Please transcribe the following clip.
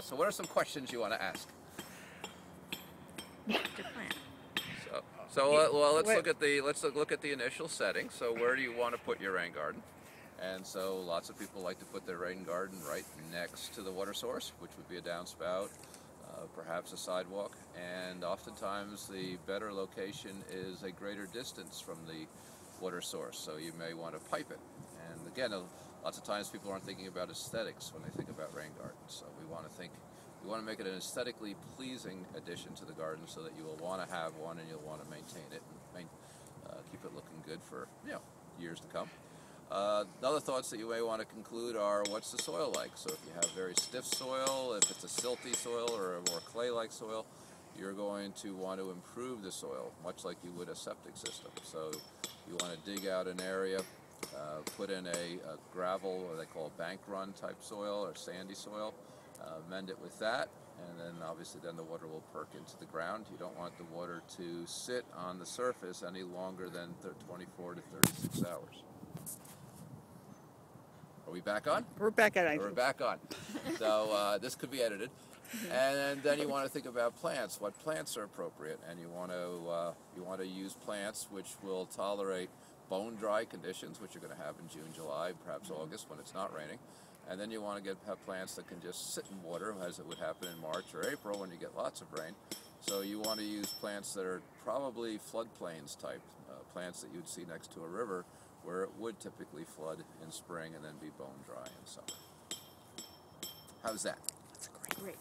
So what are some questions you want to ask? To plant. Well, let's look at the initial setting. So where do you want to put your rain garden? And so lots of people like to put their rain garden right next to the water source, which would be a downspout, perhaps a sidewalk, and oftentimes the better location is a greater distance from the water source, so you may want to pipe it. And again, lots of times people aren't thinking about aesthetics when they think about rain gardens, so we want to make it an aesthetically pleasing addition to the garden so that you will want to have one and you'll want to maintain it and keep it looking good for years to come. Other thoughts that you may want to conclude are, what's the soil like? So if you have very stiff soil, if it's a silty soil or a more clay-like soil, you're going to want to improve the soil, much like you would a septic system. So you want to dig out an area, put in a gravel, or they call bank run type soil or sandy soil, mend it with that, and then obviously then the water will perk into the ground. You don't want the water to sit on the surface any longer than 24 to 36 hours. Are we back on? We're back on. We're back on. So this could be edited. And then you want to think about plants. What plants are appropriate? And you want to use plants which will tolerate bone dry conditions, which you're going to have in June, July, perhaps August when it's not raining. And then you want to have plants that can just sit in water, as it would happen in March or April when you get lots of rain. So you want to use plants that are probably floodplains type, plants that you'd see next to a river, where it would typically flood in spring and then be bone dry in summer. How's that? That's great. Great.